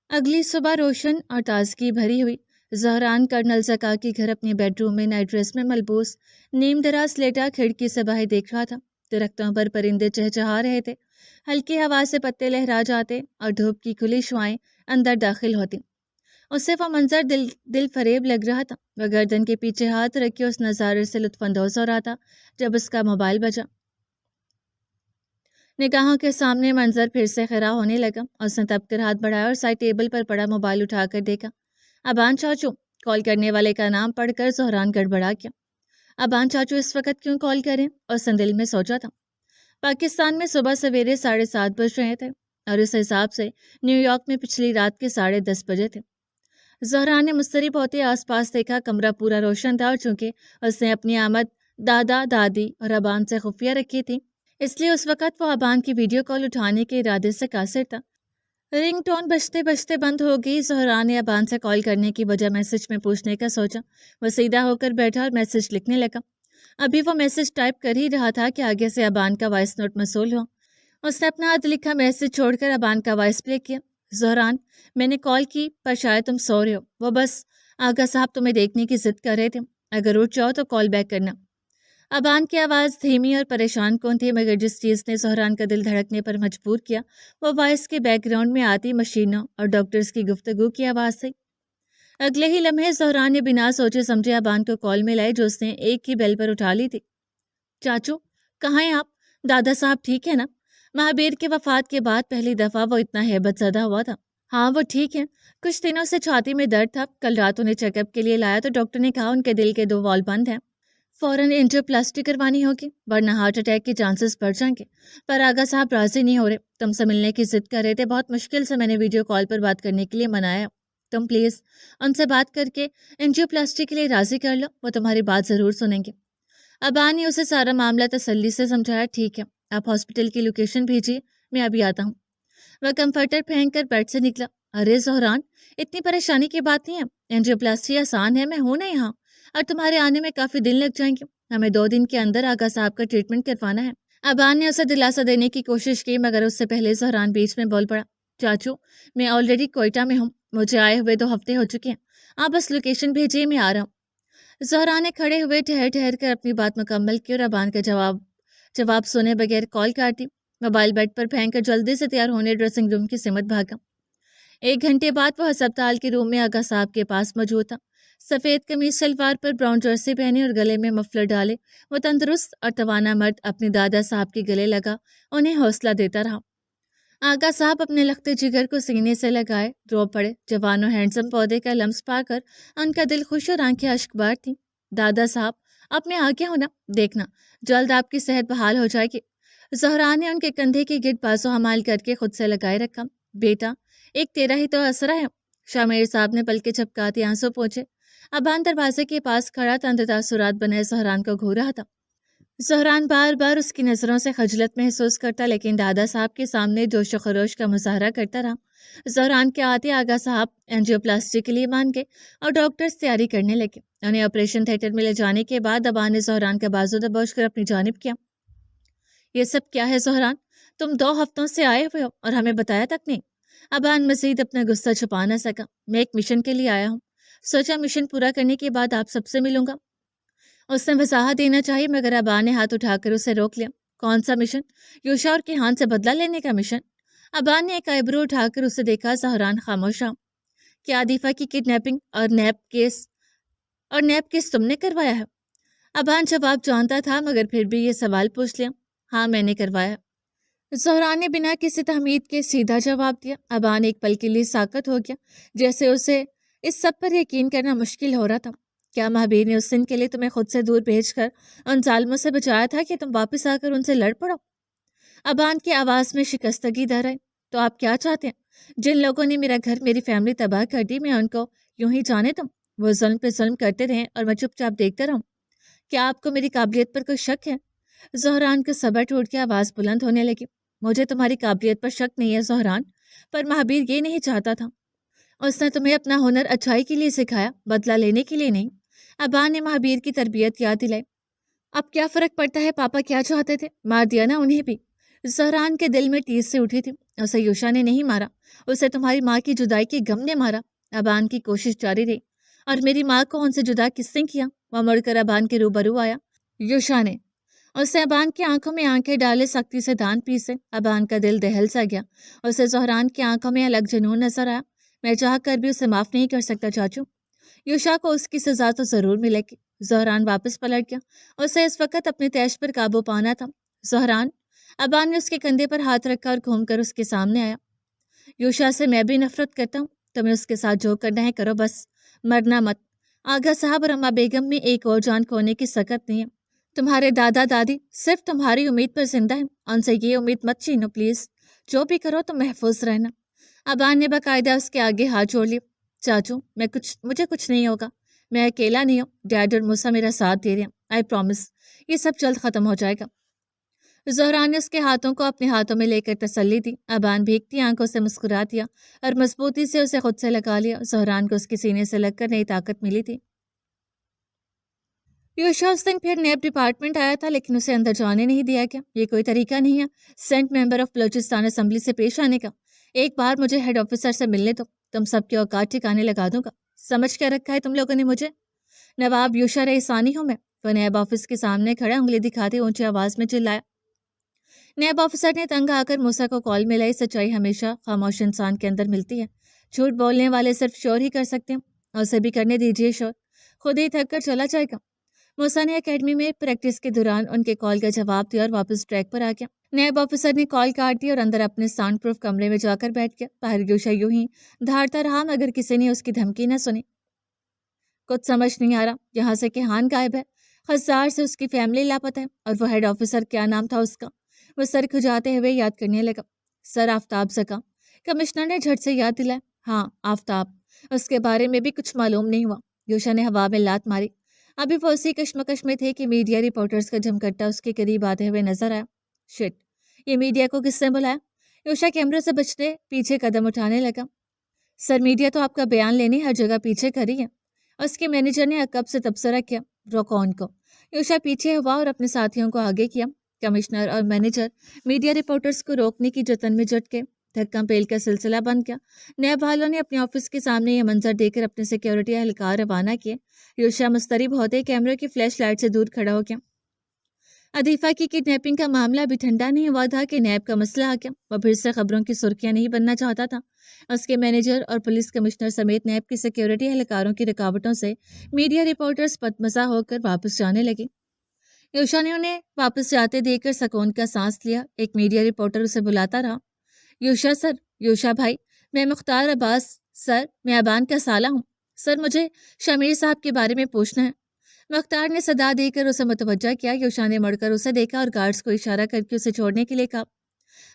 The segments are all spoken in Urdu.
اگلی صبح روشن اور تازگی بھری ہوئی. زہران کرنل زکا کے گھر اپنے بیڈ روم میں نائٹ ڈریس میں ملبوس نیم دراز لیٹا کھڑکی سے باہر دیکھ رہا تھا. درختوں پر پرندے چہچہا رہے تھے. ہلکی ہوا سے پتے لہرا جاتے اور دھوپ کی کھلی شعائیں اندر داخل ہوتی. اسے وہ منظر دل فریب لگ رہا تھا. وہ گردن کے پیچھے ہاتھ رکھ کے اس نظارے سے لطف اندوز ہو رہا تھا جب اس کا موبائل بجا. نگاہوں کے سامنے منظر پھر سے خیرہ ہونے لگا. اس نے تب کر ہاتھ بڑھایا اور سائڈ ٹیبل پر پڑا موبائل اٹھا کر دیکھا. ابان چاچو. کال کرنے والے کا نام پڑھ کر زہران گڑبڑا گیا. ابان چاچو اس وقت کیوں کال کریں؟ اس نے دل میں سوچا تھا. پاکستان میں صبح سویرے 7:30 بج رہے تھے اور اس حساب سے نیو یارک میں پچھلی رات کے 10:30 بجے تھے. زہران نے مضطرب ہوتے آس پاس دیکھا. کمرہ پورا روشن تھا اور چونکہ اس نے اپنی آمد دادا دادی اور ابان سے خفیہ رکھی تھی اس لیے اس وقت وہ ابان کی ویڈیو کال اٹھانے کے ارادے سے قاصر تھا. رنگ ٹون بجتے بجتے بند ہو گئی. زہران نے ابان سے کال کرنے کی وجہ میسج میں پوچھنے کا سوچا. وہ سیدھا ہو کر بیٹھا اور میسج لکھنے لگا. ابھی وہ میسج ٹائپ کر ہی رہا تھا کہ آگے سے ابان کا وائس نوٹ موصول ہوا. اس نے اپنا ہاتھ لکھا میسج چھوڑ کر ابان کا وائس پلے کیا. زہران، میں نے کال کی پر شاید تم سو رہے ہو. وہ بس آغا صاحب تمہیں دیکھنے کی ضد کر رہے تھے. اگر اٹھ جاؤ تو کال بیک کرنا. ابان کی آواز دھیمی اور پریشان کن تھی مگر جس چیز نے زہران کا دل دھڑکنے پر مجبور کیا وہ وائس کے بیک گراؤنڈ میں آتی مشینوں اور ڈاکٹرز کی گفتگو کی آواز تھی. اگلے ہی لمحے زہران نے بنا سوچے سمجھے ابان کو کال میں لائی جو اس نے ایک ہی بیل پر اٹھا لی تھی. چاچو کہاں ہیں آپ؟ دادا صاحب ٹھیک ہے نا؟ مہابیر کی وفات کے بعد پہلی دفعہ وہ اتنا ہیبت زدہ ہوا تھا. ہاں وہ ٹھیک ہے. کچھ دنوں سے چھاتی میں درد تھا. کل رات انہیں چیک اپ کے لیے لایا تو ڈاکٹر نے کہا ان کے دل کے 2 وال بند ہیں. فوراً انجیوپلاسٹی کروانی ہوگی ورنہ ہارٹ اٹیک کے چانسز بڑھ جائیں گے. پر آغا صاحب راضی نہیں ہو رہے. تم سے ملنے کی ضد کر رہے تھے. بہت مشکل سے میں نے ویڈیو کال پر بات کرنے کے لیے منایا. تم پلیز ان سے بات کر کے انجیوپلاسٹی کے لیے راضی کر لو. وہ تمہاری بات ضرور سنیں گے. ابا نے اسے سارا معاملہ تسلی سے سمجھایا. ٹھیک ہے آپ ہاسپٹل کی لوکیشن بھیجیے میں ابھی آتا ہوں. وہ کمفرٹر پھینک کر بیڈ سے نکلا. ارے زہران اتنی پریشانی کی بات نہیں ہے. انجیوپلاسٹی آسان ہے. میں ہوں نا یہاں اور تمہارے آنے میں کافی دن لگ جائیں گے. ہمیں 2 دن کے اندر آغا صاحب کا ٹریٹمنٹ کروانا ہے. ابان نے اسے دلاسا دینے کی کوشش کی مگر اس سے پہلے زہران بیچ میں بول پڑا. چاچو میں آلریڈی کوئٹہ میں ہوں. مجھے آئے ہوئے 2 ہفتے ہو چکے ہیں. آپ بس لوکیشن بھیجیے میں آ رہا ہوں. زہران نے کھڑے ہوئے ٹھہر کر اپنی بات مکمل کی اور ابان کا جواب سنے بغیر کال کاٹ دی. موبائل بیڈ پر پھینک کر جلدی سے تیار ہونے ڈریسنگ روم کی سمت بھاگا. 1 گھنٹے بعد وہ ہسپتال کے روم میں آغا صاحب کے پاس موجود تھا. سفید قمیض شلوار پر براؤن جرسی پہنے اور گلے میں مفلر ڈالے وہ تندرست اور توانا مرد اپنے دادا صاحب کے گلے لگا انہیں حوصلہ دیتا رہا. آغا صاحب اپنے لخت جگر کو سینے سے لگائے رو پڑے. جوان و ہینڈسم پودے کا لمس پا کر ان کا دل خوش اور آنکھیں اشک بار تھیں. دادا صاحب اب میں آ گیا ہوں نا. دیکھنا جلد آپ کی صحت بحال ہو جائے گی. زہران نے ان کے کندھے کے گرد بازو حمال کر کے خود سے لگائے رکھا. بیٹا ایک تیرا ہی تو اسرا ہے. شامیر صاحب نے پلکیں جھپکاتے آنسو پوچھے. ابان دروازے کے پاس کھڑا تند تاثرات بنائے زہران کو گھور رہا تھا. زہران بار بار اس کی نظروں سے خجلت محسوس کرتا لیکن دادا صاحب کے سامنے جوش و خروش کا مظاہرہ کرتا رہا. زہران کے آتے آغا صاحب انجیوپلاسٹی کے لیے مان گئے اور ڈاکٹرز تیاری کرنے لگے. انہیں آپریشن تھیٹر میں لے جانے کے بعد ابان نے زہران کا بازو دبوچ کر اپنی جانب کیا. یہ سب کیا ہے زہران؟ تم 2 ہفتوں سے آئے ہوئے ہو اور ہمیں بتایا تک نہیں. ابان مزید اپنا غصہ چھپا نہ سکا. میں ایک مشن کے لیے آیا ہوں. سوچا مشن پورا کرنے کے بعد آپ سب سے ملوں گا. اس نے وضاحت دینا چاہیے مگر ابا نے ہاتھ اٹھا کر اسے روک لیا. کون سا مشن؟ یوشا اور کیہان سے بدلہ لینے کا مشن. ابا نے ایک آئیبرو اٹھا کر اسے دیکھا. زہران خاموش رہا. کیا عاطفہ کی کڈنیپنگ اور نیب کیس تم نے کروایا ہے؟ ابان جواب جانتا تھا مگر پھر بھی یہ سوال پوچھ لیا. ہاں میں نے کروایا. زہران نے بنا کسی تحمید کے سیدھا جواب دیا. ابان ایک پل کے لیے ساکت ہو گیا جیسے اسے اس سب پر یقین کرنا مشکل ہو رہا تھا. کیا مہابیر نے اس دن کے لیے تمہیں خود سے دور بھیج کر ان ظالموں سے بچایا تھا کہ تم واپس آ کر ان سے لڑ پڑو؟ ابان کی آواز میں شکستگی در آئی. تو آپ کیا چاہتے ہیں؟ جن لوگوں نے میرا گھر میری فیملی تباہ کر دی میں ان کو یوں ہی جانے دوں؟ وہ ظلم پہ ظلم کرتے رہیں اور میں چپ چاپ دیکھتا رہوں؟ کیا آپ کو میری قابلیت پر کوئی شک ہے؟ زہران کا صبر ٹوٹ کے آواز بلند ہونے لگی. مجھے تمہاری قابلیت پر شک نہیں ہے زہران پر مہابیر یہ نہیں چاہتا تھا. اس نے تمہیں اپنا ہنر اچھائی کے لیے سکھایا بدلہ لینے کے لیے نہیں. ابا نے مہابیر کی تربیت یاد دلائی. اب کیا فرق پڑتا ہے پاپا کیا چاہتے تھے؟ مار دیا نا انہیں بھی. زہران کے دل میں ٹیس سے اٹھی تھی. اسے یوشا نے نہیں مارا، اسے تمہاری ماں کی جدائی کے غم نے مارا۔ ابان کی کوشش جاری رہی۔ اور میری ماں کو ان سے جدا کس نے کیا؟ وہ مڑ کر ابان کے روبرو آیا۔ یوشا نے اسے ابان کی آنکھوں میں آنکھیں ڈالے سختی سے دان پیسے۔ ابان کا دل دہل سا گیا۔ اسے زہران کی آنکھوں میں الگ جنون نظر آیا۔ میں چاہ کر بھی اسے معاف نہیں کر سکتا چاچو۔ یوشا کو اس کی سزا تو ضرور ملے گی۔ زہران واپس پلٹ گیا۔ اسے اس وقت اپنے تیش پر قابو پانا تھا۔ زہران، ابان نے اس کے کندھے پر ہاتھ رکھا اور گھوم کر اس کے سامنے آیا۔ یوشا سے میں بھی نفرت کرتا ہوں۔ تمہیں اس کے ساتھ جو کرنا ہے کرو، بس مرنا مت۔ آغا صاحب اور اماں بیگم میں ایک اور جان کھونے کی سکت نہیں ہے۔ تمہارے دادا دادی صرف تمہاری امید پر زندہ ہیں۔ ان سے یہ امید مت چھینو پلیز۔ جو بھی کرو تو محفوظ رہنا۔ ابان نے باقاعدہ اس کے آگے ہاتھ جوڑ لیا۔ چاچو، مجھے کچھ نہیں ہوگا۔ میں اکیلا نہیں ہوں۔ ڈیڈ اور موسیٰ میرا ساتھ دے رہے ہیں۔ آئی پرومس یہ سب جلد ختم ہو جائے گا۔ زہران نے اس کے ہاتھوں کو اپنے ہاتھوں میں لے کر تسلی دی۔ ابان بھیگتی آنکھوں سے مسکرا دیا اور مضبوطی سے اسے خود سے لگا لیا۔ زہران کو اس کے سینے سے لگ کر نئی طاقت ملی تھی۔ یوشا اس دن پھر نیب ڈپارٹمنٹ آیا تھا، لیکن اسے اندر جانے نہیں دیا گیا۔ یہ کوئی طریقہ نہیں ہے senate member of Balochistan assembly سے پیش آنے کا۔ ایک بار مجھے ہیڈ آفیسر سے ملنے دو، تم سب کے اوقات ٹھکانے لگا دوں گا۔ سمجھ کیا رکھا ہے تم لوگوں نے مجھے؟ نواب یوشا رئیسانی ہوں میں۔ وہ نیب آفس کے سامنے کھڑا انگلی دکھاتے اونچی آواز میں چلایا۔ نیب آفیسر نے تنگ آ کر موسیٰ کو کال ملائی۔ سچائی ہمیشہ خاموش انسان کے اندر ملتی ہے۔ جھوٹ بولنے والے صرف شور ہی کر سکتے ہیں، اور اسے بھی کرنے دیجیے شور، خود ہی تھک کر چلا جائے گا۔ موسیٰ نے اکیڈمی میں پریکٹس کے دوران ان کے کال کا جواب دیا اور واپس ٹریک پر آ گیا۔ نیب آفیسر نے کال کاٹ دی اور اندر اپنے ساؤنڈ پروف کمرے میں جا کر بیٹھ گیا۔ باہر یوشا یوں ہی دھاڑتا رہا مگر کسی نے اس کی دھمکی نہ سنی۔ کچھ سمجھ نہیں آ رہا، یہاں سے کیہان غائب ہے، خزار سے اس کی فیملی لاپتہ ہے، اور وہ ہیڈ آفیسر کیا نام تھا اس کا؟ وہ سر کھجاتے ہوئے یاد کرنے لگا۔ سر آفتاب زکا۔ کمشنر نے جھٹ سے یاد دلایا۔ ہاں آفتاب، اس کے بارے میں بھی کچھ معلوم نہیں ہوا۔ یوشا نے ہوا میں لات ماری۔ ابھی وہ اسی کشمکش میں تھے کہ میڈیا رپورٹرز کا جھمکٹا اس کے قریب آتے ہوئے نظر آیا۔ شٹ، یہ میڈیا کو کس نے بلایا؟ یوشا کیمرے سے بچتے پیچھے قدم اٹھانے لگا۔ سر، میڈیا تو آپ کا بیان لینے ہر جگہ پیچھے کھڑی ہے۔ اس کے مینیجر نے عقب سے تبصرہ کیا۔ روکو ان کو۔ یوشا پیچھے ہوا اور اپنے ساتھیوں کو آگے کیا۔ کمشنر اور مینیجر میڈیا رپورٹرز کو روکنے کی جتن میں جٹ کے دھکا پیل کا سلسلہ بند کیا۔ نیب والوں نے اپنے آفس کے سامنے یہ منظر دیکھ کر اپنے سیکیورٹی اہلکار روانہ کیے۔ یوشا مسترب ہوتے کیمرے کی فلیش لائٹ سے دور کھڑا ہو گیا۔ عدیفہ کی کڈنیپنگ کا معاملہ ابھی ٹھنڈا نہیں ہوا تھا کہ نیب کا مسئلہ آ گیا۔ وہ پھر سے خبروں کی سرخیاں نہیں بننا چاہتا تھا۔ اس کے مینیجر اور پولیس کمشنر سمیت نیب کی سیکیورٹی اہلکاروں کی رکاوٹوں سے میڈیا رپورٹرز بدمزہ ہو کر واپس جانے لگے۔ یوشا نے انہیں واپس جاتے دیکھ کر سکون کا سانس لیا۔ ایک میڈیا رپورٹر اسے بلاتا رہا۔ یوشا سر، یوشا بھائی، میں مختار عباس۔ سر، میں ابان کا سالہ ہوں۔ سر، مجھے شمیر صاحب کے بارے میں پوچھنا ہے۔ مختار نے صدا دے کر اسے متوجہ کیا۔ یوشا نے مڑ کر اسے دیکھا اور گارڈز کو اشارہ کر کے اسے چھوڑنے کے لیے کہا۔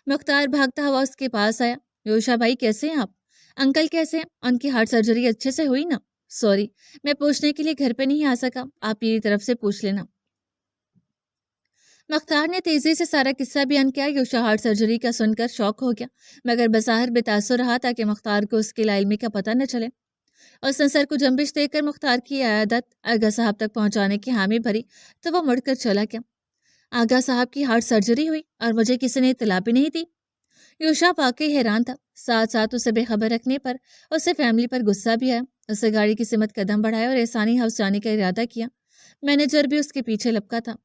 مختار بھاگتا ہوا اس کے پاس آیا۔ یوشا بھائی کیسے ہیں آپ؟ انکل کیسے ہیں؟ ان کی ہارٹ سرجری اچھے سے ہوئی نا؟ سوری، میں پوچھنے کے لیے گھر پہ نہیں آ سکا، آپ میری طرف سے پوچھ لینا۔ مختار نے تیزی سے سارا قصہ بیان کیا۔ یوشا ہارٹ سرجری کا سن کر شوق ہو گیا، مگر بظاہر بے تاثر رہا تاکہ مختار کو اس کی لا علمی کا پتہ نہ چلے۔ اس نے سر کو جنبش دے کر مختار کی عیادت آغا صاحب تک پہنچانے کی حامی بھری تو وہ مڑ کر چلا گیا۔ آغا صاحب کی ہارٹ سرجری ہوئی اور مجھے کسی نے اطلاع بھی نہیں دی؟ یوشا واقعی حیران تھا۔ ساتھ ساتھ اسے بے خبر رکھنے پر اسے فیملی پر غصہ بھی آیا۔ اسے گاڑی کی سمت قدم بڑھایا اور احسانی ہاؤس جانے کا ارادہ کیا۔ مینیجر بھی اس کے پیچھے لپکا تھا۔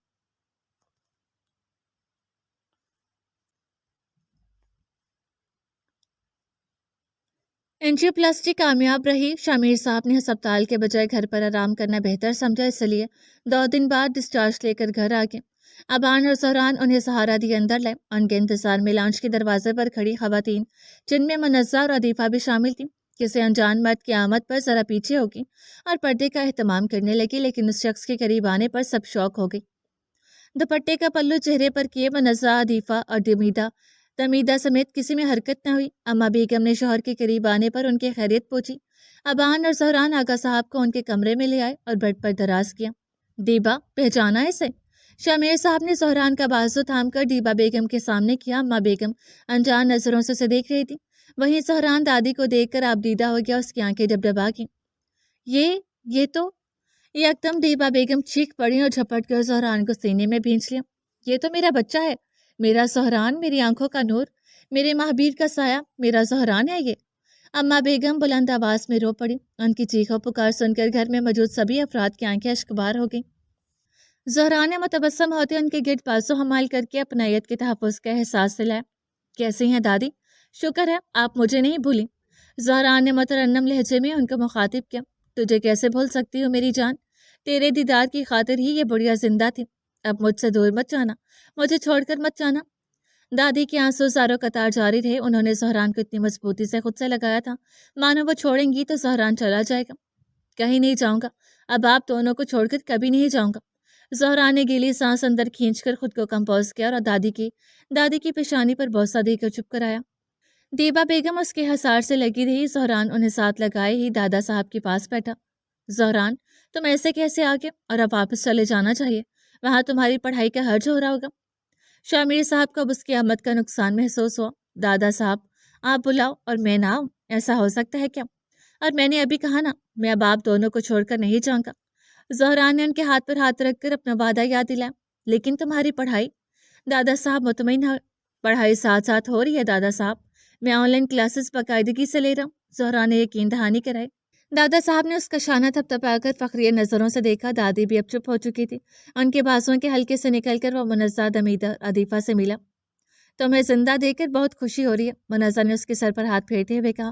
اینجیوپلاسٹی کامیاب رہی۔ شمیر صاحب نے ہسپتال کے بجائے گھر پر آرام کرنا بہتر سمجھا، اس لیے 2 دن بعد ڈسچارج لے کر گھر آ گئے۔ ابان اور زہران انہیں سہارا دیے اندر لائے۔ ان کے انتظار میں لانچ کے دروازے پر کھڑی خواتین، جن میں منزہ اور عدیفہ بھی شامل تھیں، کسی انجان مرد کی آمد پر ذرا پیچھے ہوگی اور پردے کا اہتمام کرنے لگی، لیکن اس شخص کے قریب آنے پر سب شوق ہو گئی۔ دوپٹے کا پلو چہرے پر کیے منزہ، عدیفہ اور دمیدہ سمیت کسی میں حرکت نہ ہوئی۔ اماں بیگم نے شوہر کے قریب آنے پر ان کی خیریت پوچھی۔ ابان اور زہران آغا صاحب کو ان کے کمرے میں لے آئے اور بیڈ پر دراز کیا۔ دیبا، پہچانا اسے؟ شمیر صاحب نے زہران کا بازو تھام کر دیبا بیگم کے سامنے کیا۔ اماں بیگم انجان نظروں سے اسے دیکھ رہی تھی۔ وہیں زہران دادی کو دیکھ کر آبدیدہ ہو گیا، اس کی آنکھیں ڈبڈبا گئیں۔ یہ تو یکدم دیبا بیگم چیخ پڑی اور جھپٹ کر زہران کو سینے میں بھینچ لیا۔ یہ تو میرا بچہ ہے، میرا زہران، میری آنکھوں کا نور، میرے مہابیر کا سایہ میرا زہران ہے یہ؟ اما بیگم بلند آواز میں رو پڑی۔ ان کی چیخ و پکار سن کر گھر میں موجود سبھی افراد کی آنکھیں اشکبار ہو گئیں۔ زہران نے متبسم ہوتے ان کے گرد بازو حمال کر کے اپنائیت کے تحفظ کا احساس دلایا۔ کیسی ہیں دادی؟ شکر ہے آپ مجھے نہیں بھولی۔ زہران نے مترنم لہجے میں ان کو مخاطب کیا۔ تجھے کیسے بھول سکتی ہوں میری جان؟ تیرے دیدار کی خاطر ہی یہ بڑھیا زندہ تھی۔ اب مجھ سے دور مت جانا، مجھے چھوڑ کر مت جانا۔ دادی کے آنسو زاروں قطار جاری رہے۔ انہوں نے زہران کو اتنی مضبوطی سے خود سے لگایا تھا مانو وہ چھوڑیں گی تو زہران چلا جائے گا۔ کہیں نہیں جاؤں گا، اب آپ دونوں کو چھوڑ کر کبھی نہیں جاؤں گا۔ زہران نے گیلی سانس اندر کھینچ کر خود کو کمپوز کیا اور دادی کی پیشانی پر بوسہ دے کر چپ کرایا۔ دیبا بیگم اس کے حصار سے لگی رہی۔ زہران انہیں ساتھ لگائے ہی دادا صاحب کے پاس بیٹھا۔ زہران تم ایسے کیسے آگے اور اب واپس چلے جانا چاہیے، وہاں تمہاری پڑھائی کا حرج ہو رہا ہوگا۔ شامیر صاحب کو اب اس کی آمد کا نقصان محسوس ہوا۔ دادا صاحب آپ بلاؤ اور میں نہ آؤں، ایسا ہو سکتا ہے کیا؟ اور میں نے ابھی کہا نا، میں اب آپ دونوں کو چھوڑ کر نہیں جاؤں گا۔ زہران نے ان کے ہاتھ پر ہاتھ رکھ کر اپنا وعدہ یاد دلایا۔ لیکن تمہاری پڑھائی؟ دادا صاحب مطمئن ہو۔ پڑھائی ساتھ ساتھ ہو رہی ہے دادا صاحب، میں آن لائن کلاسز باقاعدگی سے لے رہا ہوں۔ زہران نے یقین دہانی کرائی۔ دادا صاحب نے اس کا شانہ تھپتھپا کر فخریہ نظروں سے دیکھا۔ دادی بھی اب چپ ہو چکی تھی۔ ان کے بازوؤں کے حلقے سے نکل کر وہ منزہ دمیدہ عدیفہ سے ملا۔ تمہیں زندہ دیکھ کر بہت خوشی ہو رہی ہے، منزہ نے اس کے سر پر ہاتھ پھیرتے ہوئے کہا۔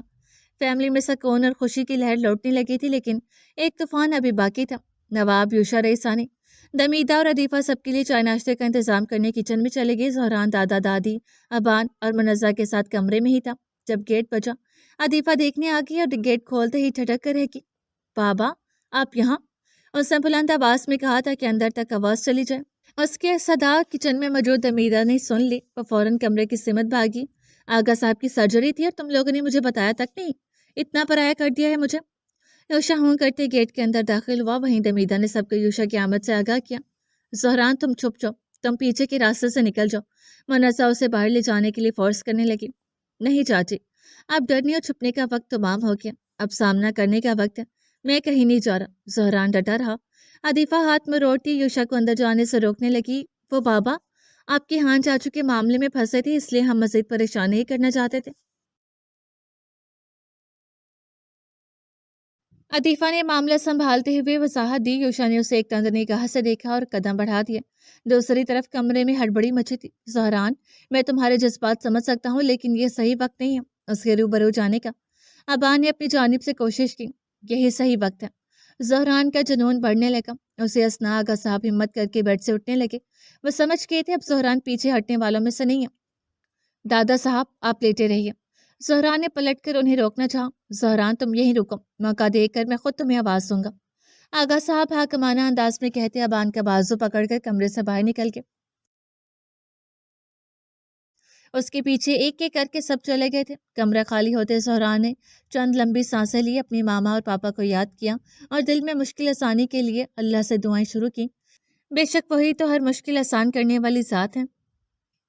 فیملی میں سکون اور خوشی کی لہر لوٹنے لگی تھی، لیکن ایک طوفان ابھی باقی تھا۔ نواب یوشا رئیسانی دمیدہ اور عدیفہ سب کے لیے چائے ناشتے کا انتظام کرنے کچن میں چلے گئے۔ زہران دادا دادی ابان اور منزہ کے ساتھ کمرے میں ہی تھا جب گیٹ بجا۔ عدیفہ دیکھنے آ گئی اور گیٹ کھولتے ہی ٹھٹک کر رہ گئی۔ بابا آپ یہاں؟ اس نے بلند آواز میں کہا تھا کہ اندر تک آواز چلی جائے۔ اس کے صدا کچن میں موجود دمیدہ نے سن لی۔ وہ فوراً کمرے کی سمت بھاگی۔ آغا صاحب کی سرجری تھی اور تم لوگوں نے مجھے بتایا تک نہیں، اتنا پرایا کر دیا ہے مجھے۔ یوشا ہوں کرتے گیٹ کے اندر داخل ہوا۔ وہیں دمیدہ نے سب کو یوشا کی آمد سے آگاہ کیا۔ زہران تم چھپ جاؤ، تم پیچھے کے راستے سے نکل جاؤ۔ منزہ اسے باہر لے جانے کے لیے فورس کرنے لگی۔ نہیں چاچی، اب ڈرنے اور چھپنے کا وقت تمام ہو گیا، اب سامنا کرنے کا وقت ہے، میں کہیں نہیں جا رہا۔ زہران ڈٹا رہا۔ عدیفہ ہاتھ میں روٹی یوشا کو اندر جانے سے روکنے لگی۔ وہ بابا آپ کے ہاں چاچو کے معاملے میں پھنسے تھے، اس لیے ہم مزید پریشان نہیں کرنا چاہتے تھے۔ عطیفہ نے معاملہ سنبھالتے ہوئے وضاحت دی۔ یوشا نے اسے ایک تند نگاہ سے دیکھا اور قدم بڑھا دیے۔ دوسری طرف کمرے میں ہڑبڑی مچی تھی۔ زہران میں تمہارے جذبات سمجھ سکتا ہوں، لیکن یہ صحیح وقت نہیں ہے اس کے روبرو جانے کا۔ ابا نے اپنی جانب سے کوشش کی۔ یہی صحیح وقت ہے۔ زہران کا جنون بڑھنے لگا۔ اسے اسنا آغا صاحب ہمت کر کے بیڈ سے اٹھنے لگے۔ وہ سمجھ گئے تھے اب زہران پیچھے ہٹنے والوں میں سے نہیں ہے۔ دادا صاحب آپ لیٹے رہیے۔ زہران نے پلٹ کر انہیں روکنا چاہا۔ زہران تم یہیں رکو، موقع دے کر میں خود تمہیں آواز دوں گا، آغا صاحب حاکمانہ انداز میں کہتے ابان کا بازو پکڑ کر کمرے سے باہر نکل گئے۔ اس کے پیچھے ایک ایک کر کے سب چلے گئے تھے۔ کمرہ خالی ہوتے زہران نے چند لمبی سانسیں لی، اپنی ماما اور پاپا کو یاد کیا اور دل میں مشکل آسانی کے لیے اللہ سے دعائیں شروع کی۔ بے شک وہی تو ہر مشکل آسان کرنے والی ذات ہے۔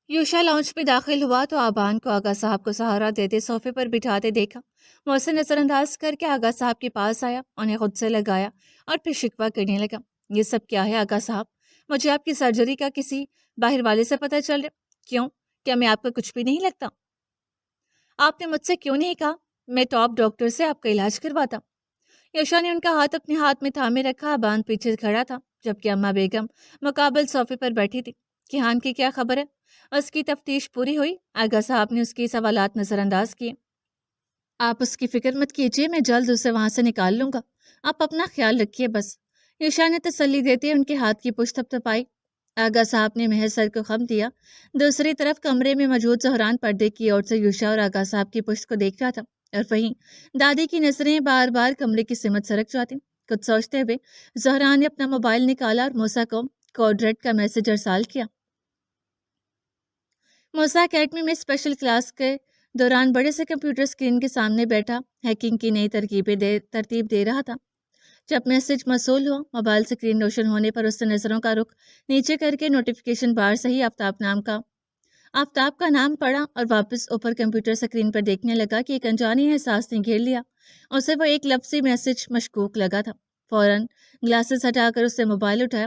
یوشا لاؤنج میں داخل ہوا تو آبان کو آغا صاحب کو سہارا دیتے صوفے پر بٹھاتے دیکھا۔ وہ اسے نظر انداز کر کے آغا صاحب کے پاس آیا، انہیں خود سے لگایا اور پھر شکوہ کرنے لگا۔ یہ سب کیا ہے آغا صاحب؟ مجھے آپ کی سرجری کا کسی باہر والے سے پتہ چل رہا؟ کیوں؟ کیا میں آپ کا کچھ بھی نہیں لگتا؟ آپ نے مجھ سے کیوں نہیں کہا میں ٹاپ ڈاکٹر سے آپ کا علاج کرواتا؟ یوشا نے ان کا ہاتھ اپنے ہاتھ میں تھامے رکھا۔ آبان پیچھے کھڑا تھا جبکہ اماں بیگم مقابل صوفے پر بیٹھی تھی۔ کیہان کی کیا خبر ہے؟ اس کی تفتیش پوری ہوئی؟ آغا صاحب نے اس کی سوالات نظر انداز کیے۔ آپ اس کی فکر مت کیجیے، میں جلد اسے وہاں سے نکال لوں گا، آپ اپنا خیال رکھیے بس۔ یوشا نے تسلی دیتے ان کے ہاتھ کی پشت تھپتھپائی۔ آغا صاحب نے محض سر کو خم دیا۔ دوسری طرف کمرے میں موجود زہران پردے کی اور سے یوشا اور آغا صاحب کی پشت کو دیکھ رہا تھا اور وہیں دادی کی نظریں بار بار کمرے کی سمت سرک جاتی۔ کچھ سوچتے ہوئے زہران نے اپنا موبائل نکالا اور موسیٰ کو کوڈ ریڈ کا میسج ارسال کیا۔ موسیٰ اکیڈمی میں اسپیشل کلاس کے دوران بڑے سے کمپیوٹر اسکرین کے سامنے بیٹھا ہیکنگ کی نئی ترتیب دے رہا تھا۔ جب میسج موصول ہوا، موبائل اسکرین روشن ہونے پر اس نے نظروں کا رخ نیچے کر کے نوٹیفیکیشن بار سے ہی آفتاب کا نام پڑھا اور واپس اوپر کمپیوٹر اسکرین پر دیکھنے لگا کہ ایک انجانی احساس نے گھیر لیا۔ اسے وہ ایک لفظی میسج مشکوک لگا تھا۔ فوراً گلاسز ہٹا کر اس نے موبائل اٹھایا۔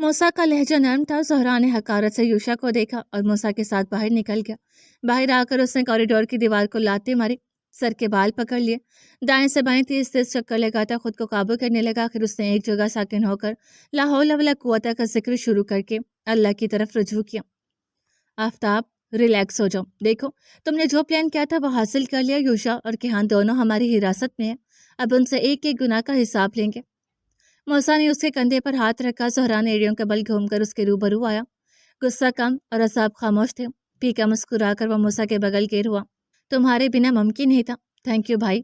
موسیٰ کا لہجہ نرم تھا۔ زہرا نے حقارت سے یوشا کو دیکھا اور موسیٰ کے ساتھ باہر نکل گیا۔ باہر آ کر اس نے کوریڈور کی دیوار کو لاتے ماری، سر کے بال پکڑ لیے، دائیں سے بائیں تیز تیز چکر لگاتا خود کو قابو کرنے لگا۔ آخر اس نے ایک جگہ ساکن ہو کر لا حول ولا قوت کا ذکر شروع کر کے اللہ کی طرف رجوع کیا۔ آفتاب، ریلیکس ہو جاؤ، دیکھو تم نے جو پلان کیا تھا وہ حاصل کر لیا۔ یوشا اور کیہان دونوں ہماری حراست میں ہیں، اب ان سے ایک ایک گناہ کا حساب لیں گے۔ موسیٰ نے اس کے کندھے پر ہاتھ رکھا۔ زہرا نے ایڑیوں کے بل گھوم کر اس کے روبرو آیا۔ غصہ کم اور اعصاب خاموش تھے۔ پھیکا مسکرا کر وہ موسیٰ کے بغل گر ہوا۔ تمہارے بنا ممکن نہیں تھا، تھینک یو بھائی۔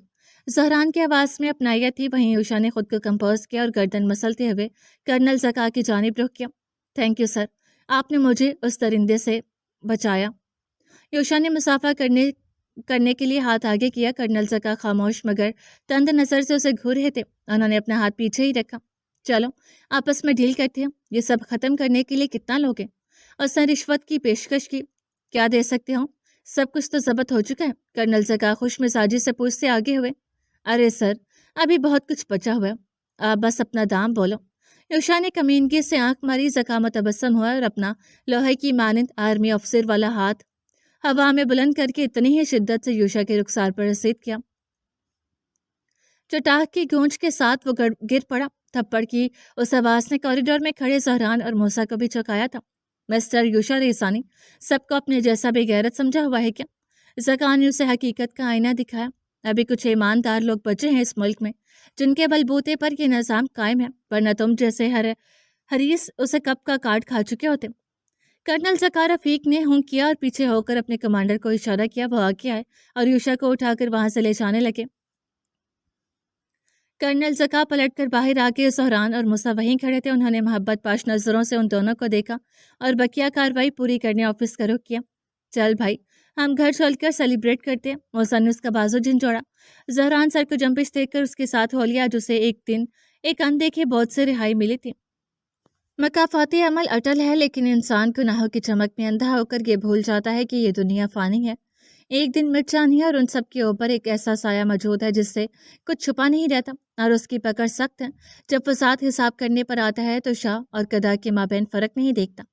زہران کی آواز میں اپنائیت تھی، وہیں یوشا نے خود کو کمپوز کیا اور گردن مسلتے ہوئے کرنل زکا کی جانب رخ کیا۔ تھینک یو سر، آپ نے مجھے اس درندے سے بچایا۔ یوشا نے مسافہ کرنے کے لیے ہاتھ آگے کیا۔ کرنل زکا خاموش مگر تند نظر سے اسے گھور رہے تھے۔ انہوں نے اپنا ہاتھ پیچھے ہی رکھا۔ چلو آپس میں ڈیل کرتے ہیں، یہ سب ختم کرنے کے لیے کتنا لوگ ہیں؟ اس نے رشوت کی پیشکش کی۔ کیا دے سکتے ہوں؟ سب کچھ تو ضبط ہو چکا ہے، کرنل زکا خوش مزاجی سے پوچھتے آگے ہوئے۔ ارے سر، ابھی بہت کچھ بچا ہوا ہے، آپ بس اپنا دام بولو۔ یوشا نے کمینگی سے آنکھ ماری۔ زکا متبسم ہوا اور اپنا لوہے کی مانند آرمی افسر والا ہاتھ ہوا میں بلند کر کے اتنی ہی شدت سے یوشا کے رخسار پر رسید کیا۔ چٹاک کی گونج کے ساتھ وہ گر پڑا۔ تھپڑ کی اس آواز نے کوریڈور میں کھڑے زہران اور موسیٰ کو بھی چوکایا تھا۔ مسٹر یوشا ریسانی، سب کو اپنے جیسا بے غیرت سمجھا ہوا ہے کیا؟ زکا نے اسے حقیقت کا آئینہ دکھایا۔ ابھی کچھ ایماندار لوگ بچے ہیں اس ملک میں جن کے بلبوتے پر یہ نظام قائم ہے، ورنہ تم جیسے حریص اسے کب کا کاٹ کھا چکے ہوتے۔ کرنل زکا رفیق نے ہوں کیا اور پیچھے ہو کر اپنے کمانڈر کو اشارہ کیا۔ وہ آگے آئے اور یوشا کو اٹھا کر وہاں سے لے جانے لگے۔ کرنل زکا پلٹ کر باہر آ کے زہران اور موسیٰ وہیں کھڑے تھے۔ انہوں نے محبت پاش نظروں سے ان دونوں کو دیکھا اور بقیہ کارروائی پوری کرنے آفس کا رخ کیا۔ چل بھائی، ہم گھر چل کر سیلیبریٹ کرتے ہیں۔ موسیٰ نے اس کا بازو جھنجھوڑا۔ زہران سر کو جنبش دیکھ کر اس کے ساتھ ہو لیا، جسے ایک دن ایک اندیکھے بہت سے رہائی ملی تھی۔ مکافاتی عمل اٹل ہے، لیکن انسان گناہوں کی چمک میں اندھا ہو کر یہ بھول جاتا ہے کہ یہ دنیا فانی ہے، ایک دن مٹ جانی ہے، اور ان سب کے اوپر ایک ایسا سایہ موجود ہے جس سے کچھ چھپا نہیں رہتا اور اس کی پکڑ سخت ہے۔ جب وہ ساتھ حساب کرنے پر آتا ہے تو شاہ اور قدا کے مابین فرق نہیں دیکھتا۔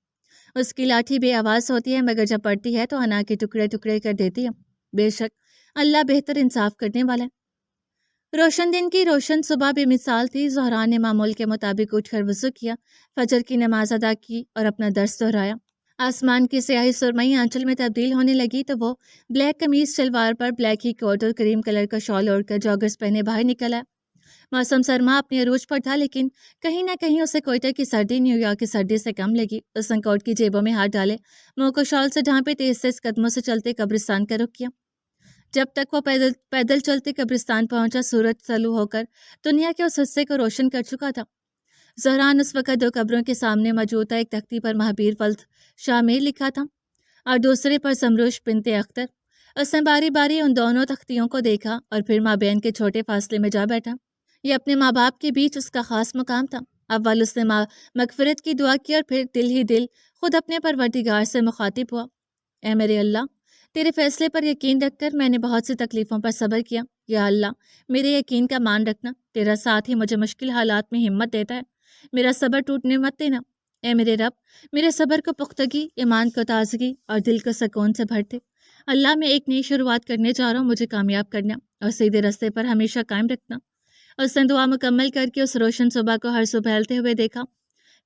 اس کی لاٹھی بے آواز ہوتی ہے، مگر جب پڑتی ہے تو انا کے ٹکڑے ٹکڑے کر دیتی ہے۔ بے شک اللہ بہتر انصاف کرنے والا ہے۔ روشن دن کی روشن صبح بے مثال تھی۔ زہرا نے معمول کے مطابق اٹھ کر وضو کیا، فجر کی نماز ادا کی اور اپنا درس دہرایا۔ آسمان کی سیاہی سرمئی آنچل میں تبدیل ہونے لگی تو وہ بلیک قمیض شلوار پر بلیک ہی کوٹ اور کریم کلر کا شال اوڑھ کر جاگرز پہنے باہر نکل آیا۔ موسم سرما اپنے عروج پر تھا، لیکن کہیں نہ کہیں اسے کوئٹہ کی سردی نیو یارک کی سردی سے کم لگی۔ اس نے کوٹ کی جیبوں میں ہاتھ ڈالے، منہ کو شال سے ڈھانپے، تیز تیز قدموں سے چلتے قبرستان کا رخ کیا۔ جب تک وہ پیدل چلتے قبرستان پہنچا، سورج طلوع ہو کر دنیا کے اس حصے کو روشن کر چکا تھا۔ زہران اس وقت دو قبروں کے سامنے موجود تھا۔ ایک تختی پر مہابیر ولد شاہ میر لکھا تھا اور دوسرے پر زمروش بنت اختر۔ اس نے باری باری ان دونوں تختیوں کو دیکھا اور پھر مابین کے چھوٹے فاصلے میں جا بیٹھا۔ یہ اپنے ماں باپ کے بیچ اس کا خاص مقام تھا۔ اول اس نے مغفرت کی دعا کی اور پھر دل ہی دل خود اپنے پروردگار سے مخاطب ہوا۔ اے میرے اللہ، تیرے فیصلے پر یقین رکھ کر میں نے بہت سی تکلیفوں پر صبر کیا۔ یا اللہ، میرے یقین کا مان رکھنا، تیرا ساتھ ہی مجھے مشکل حالات میں ہمت دیتا ہے، میرا صبر ٹوٹنے مت دینا۔ اے میرے رب، میرے صبر کو پختگی، ایمان کو تازگی اور دل کو سکون سے بھر دے۔ اللہ، میں ایک نئی شروعات کرنے جا رہا ہوں، مجھے کامیاب کرنا اور سیدھے راستے پر ہمیشہ قائم رکھنا۔ اس نے دعا مکمل کر کے اس روشن صبح کو ہر سو پھیلتے ہوئے دیکھا،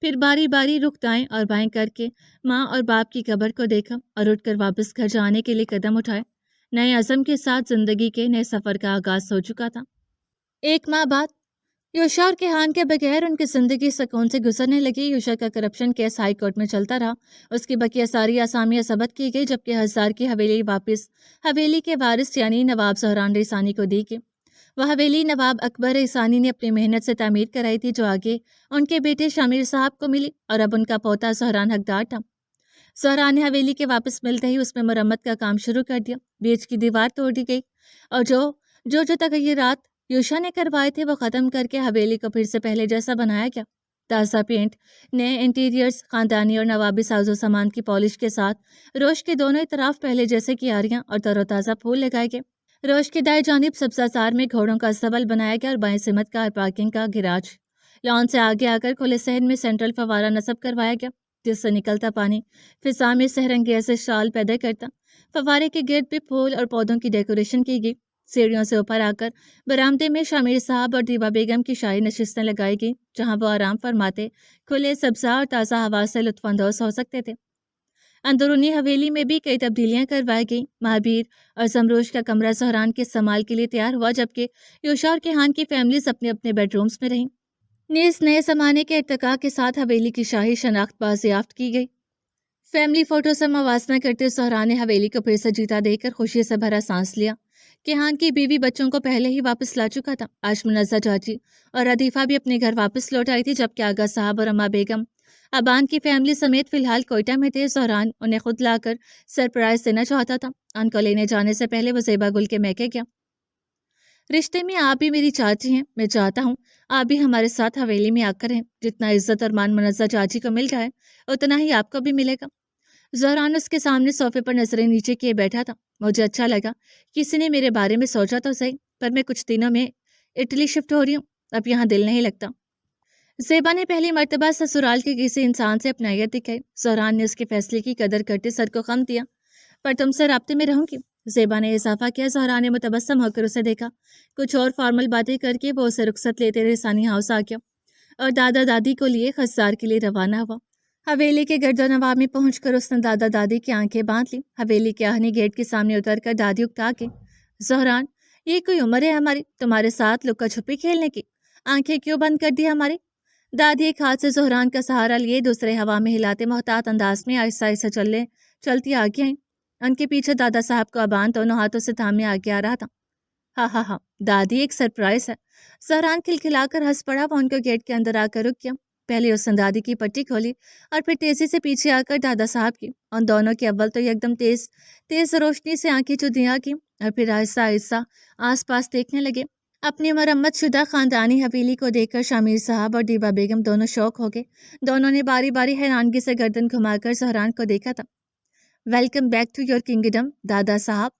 پھر باری باری رخ دائیں اور بائیں کر کے ماں اور باپ کی قبر کو دیکھا اور اٹھ کر واپس گھر جانے کے لیے قدم اٹھائے۔ نئے عزم کے ساتھ زندگی کے نئے سفر کا آغاز ہو چکا تھا۔ ایک ماہ بعد یوشا اور کیہان کے بغیر ان کی زندگی سکون سے گزرنے لگی۔ یوشا کا کرپشن کیس ہائی کورٹ میں چلتا رہا، اس کی بقیہ ساری آسامیاں ضبط کی گئی، جبکہ ہزار کی حویلی واپس حویلی کے وارث یعنی نواب زہران ریسانی کو دی گئی۔ وہ حویلی نواب اکبر ریسانی نے اپنی محنت سے تعمیر کرائی تھی، جو آگے ان کے بیٹے شامیر صاحب کو ملی اور اب ان کا پوتا زہران حقدار تھا۔ زہران نے حویلی کے واپس ملتے ہی اس میں مرمت کا کام شروع کر دیا۔ بیچ کی دیوار توڑ دی گئی اور جو تغیرات یوشا نے کروائے تھے وہ ختم کر کے حویلی کو پھر سے پہلے جیسا بنایا گیا۔ تازہ پینٹ، نئے انٹیریئرز، خاندانی اور نوابی ساز و سامان کی پالش کے ساتھ روش کے دونوں اطراف پہلے جیسے کیاریاں اور تر و تازہ پھول لگائے گئے۔ روش کی دائیں جانب سبزہ زار میں گھوڑوں کا استبل بنایا گیا اور بائیں سمت کا پارکنگ کا گراج لان سے آگے آ کر کھلے صحن میں سینٹرل فوارہ نصب کروایا گیا، جس سے نکلتا پانی فضا میں سحرنگیز شال پیدا کرتا۔ فوارے کے گرد بھی پھول اور پودوں کی ڈیکوریشن کی گئی۔ سیڑھیوں سے اوپر آ کر برآمدے میں شامیر صاحب اور دیبا بیگم کی شاہی نشستیں لگائی گئی، جہاں وہ آرام فرماتے کھلے سبزہ اور تازہ ہوا سے لطف اندوز ہو سکتے تھے۔ اندرونی حویلی میں بھی کئی تبدیلیاں کروائی گئیں۔ مہابیر اور زمروش کا کمرہ زہران کے استعمال کے لیے تیار ہوا، جبکہ یوشا اور کیہان کی فیملیز اپنے اپنے بیڈ رومز میں رہیں۔ نیز نئے زمانے کے ارتقاء کے ساتھ حویلی کی شاہی شناخت بازیافت کی گئی۔ فیملی فوٹو سے موازنہ کرتے زہران نے حویلی کو پھر سے جیتا دیکھ کر خوشی سے بھرا سانس لیا۔ کیہان کی بیوی بچوں کو پہلے ہی واپس لا چکا تھا۔ آج منزہ چاچی اور ردیفہ بھی اپنے گھر واپس لوٹ آئی تھی، جبکہ آغا صاحب اور اما بیگم ابان کی فیملی سمیت فی الحال کوئٹہ میں تھے۔ زہران انہیں خود لا کر سرپرائز دینا چاہتا تھا۔ ان کو لینے جانے سے پہلے وہ زیبا گل کے میکے گیا۔ رشتے میں آپ بھی میری چاچی ہیں، میں چاہتا ہوں آپ بھی ہمارے ساتھ حویلی میں آ کر ہیں۔ جتنا عزت اور مان منزہ چاچی کو مل رہا ہے، اتنا ہی آپ کو بھی ملے گا۔ زہران اس کے سامنے صوفے پر نظریں نیچے کیے بیٹھا تھا۔ مجھے اچھا لگا کسی نے میرے بارے میں سوچا تو صحیح، پر میں کچھ دنوں میں اٹلی شفٹ ہو رہی ہوں، اب یہاں دل نہیں لگتا۔ زیبا نے پہلی مرتبہ سسرال کے کسی انسان سے اپنائیت دکھائی۔ زہران نے اس کے فیصلے کی قدر کرتے سر کو خم دیا۔ پر تم سے رابطے میں رہوں گی، زیبا نے اضافہ کیا۔ زہران نے متبسم ہو کر اسے دیکھا۔ کچھ اور فارمل باتیں کر کے وہ اسے رخصت لیتے ہوئے ثانی ہاؤس آ گیا اور دادا دادی کو لیے خزار کے لیے روانہ ہوا۔ حویلی کے گرد و نواح میں پہنچ کر اس نے دادا دادی کی آنکھیں باندھ لی۔ حویلی کے آہنی گیٹ کے سامنے اتر کر دادی اکتا کے، زہران یہ کوئی عمر ہے ہماری تمہارے ساتھ لکا چھپی کھیلنے کی؟ آنکھیں کیوں بند کر دی ہماری؟ دادی ایک ہاتھ سے زہران کا سہارا لیے دوسرے ہوا میں ہلاتے محتاط انداز میں آہستہ آہستہ چلتی آگے آئیں۔ ان کے پیچھے دادا صاحب کو ابان دونوں ہاتھوں سے تھامے آگے آ رہا تھا۔ ہاں ہاں ہاں دادی، ایک سرپرائز ہے۔ زہران کھلکھلا کر ہنس پڑا۔ وہ ان کو گیٹ کے اندر آ کر رک گیا۔ پہلے اس نے دادی کی پٹی کھولی اور پھر تیزی سے پیچھے آ کر دادا صاحب کی۔ ان دونوں کی اول تو یکدم تیز روشنی سے آنکھیں چودیاں کی اور پھر آہستہ آہستہ آس پاس دیکھنے لگے۔ اپنی مرمت شدہ خاندانی حویلی کو دیکھ کر شامیر صاحب اور دیبا بیگم دونوں شوق ہو گئے۔ دونوں نے باری باری حیرانگی سے گردن گھما کر زہران کو دیکھا تھا۔ Welcome back to your kingdom دادا صاحب۔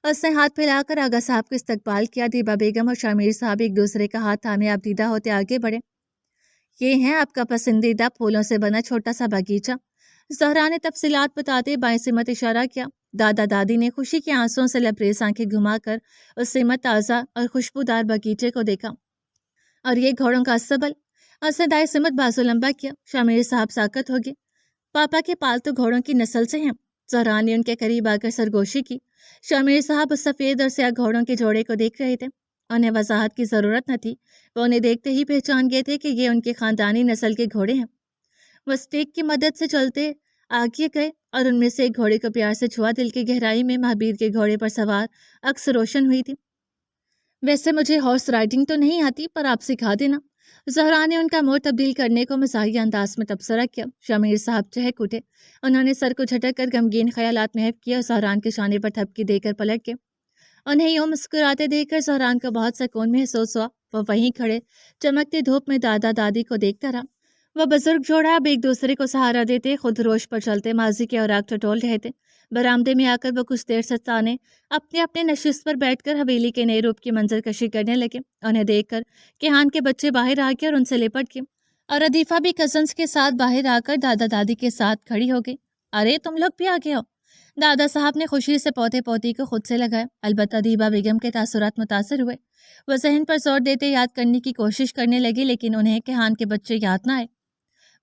اس نے ہاتھ پھیلا کر آغا صاحب کو استقبال کیا۔ دیبا بیگم اور شامیر صاحب ایک دوسرے کا ہاتھ تھامے آبدیدہ ہوتے آگے بڑھے۔ یہ ہے آپ کا پسندیدہ پھولوں سے بنا چھوٹا سا باغیچہ، زہرا نے تفصیلات بتاتے بائیں سمت اشارہ کیا۔ دادا دادی نے خوشی کے آنسوں سے لبریز آنکھیں گھما کر اس سمت تازہ اور خوشبودار باغیچے کو دیکھا۔ اور یہ گھوڑوں کا استبل؟ اس نے دائیں سمت بازو لمبا کیا۔ شامیر صاحب ساکت ہو گئے۔ پاپا کے پالتو گھوڑوں کی نسل سے ہیں؟ زہرا نے ان کے قریب آ کر سرگوشی کی۔ شامیر صاحب اس سفید اور سیاہ گھوڑوں کے جوڑے کو دیکھ رہے تھے۔ انہیں وضاحت کی ضرورت نہ تھی، وہ انہیں دیکھتے ہی پہچان گئے تھے کہ یہ ان کے خاندانی نسل کے گھوڑے ہیں۔ وہ اسٹیک کی مدد سے چلتے آگے گئے اور ان میں سے ایک گھوڑے کو پیار سے چھوا۔ دل کی گہرائی میں مہابیر کے گھوڑے پر سوار عکس روشن ہوئی تھی۔ ویسے مجھے ہارس رائڈنگ تو نہیں آتی، پر آپ سکھا دینا۔ زہرا نے ان کا موڈ تبدیل کرنے کو مزاحیہ انداز میں تبصرہ کیا۔ شامیر صاحب چہک اٹھے۔ انہوں نے سر کو جھٹک کر غمگین خیالات محو کیا اور زہران کے شانے پر تھپکی دے کر پلٹ گئے۔ انہیں یوں مسکراتے دیکھ کر زہران کو بہت سکون محسوس ہوا۔ وہ وہیں کھڑے چمکتی دھوپ میں دادا دادی کو دیکھتا رہا۔ وہ بزرگ جوڑا اب ایک دوسرے کو سہارا دیتے خود روش پر چلتے ماضی کے اوراق ٹٹول رہے تھے۔ برآمدے میں آ کر وہ کچھ دیر ستانے اپنے اپنے نشست پر بیٹھ کر حویلی کے نئے روپ کی منظر کشی کرنے لگے۔ انہیں دیکھ کر کیہان کے بچے باہر آ گئے اور ان سے لپٹ گئے، اور ردیفہ بھی کزنس کے ساتھ باہر آ کر دادا دادی کے ساتھ کھڑی ہو گئی۔ ارے تم لوگ بھی آ گئے ہو؟ دادا صاحب نے خوشی سے پوتے پوتی کو خود سے لگایا۔ البتہ دیبا بیگم کے تاثرات متاثر ہوئے۔ وہ ذہن پر زور دیتے یاد کرنے کی کوشش کرنے لگی، لیکن انہیں کیہان کے بچے یاد نہ آئے۔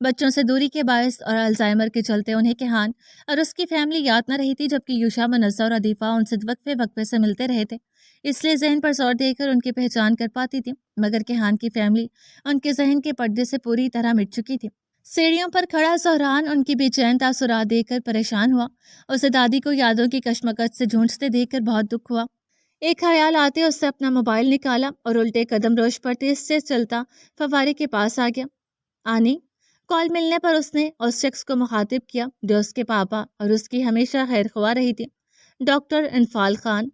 بچوں سے دوری کے باعث اور الزائمر کے چلتے انہیں کیہان اور اس کی فیملی یاد نہ رہی تھی، جبکہ یوشا، منزہ اور ردیفہ ان سے وقفے سے ملتے رہے تھے، اس لیے ذہن پر زور دے کر ان کی پہچان کر پاتی تھی۔ مگر کیہان کی فیملی ان کے ذہن کے پردے سے پوری طرح مٹ چکی تھی۔ سیڑھیوں پر کھڑا زہران ان کی بے چین تاثرات دیکھ کر پریشان ہوا۔ اسے دادی کو یادوں کی کشمکش سے جھونجتے دیکھ کر بہت دکھ ہوا۔ ایک خیال آتے اس سے اپنا موبائل نکالا اور الٹے قدم روش پر تیز سے چلتا فوارے کے پاس آ گیا۔ آنی کال ملنے پر اس نے اس شخص کو مخاطب کیا جو اس کے پاپا اور اس کی ہمیشہ خیر خواہ رہی تھی، ڈاکٹر انفال خان۔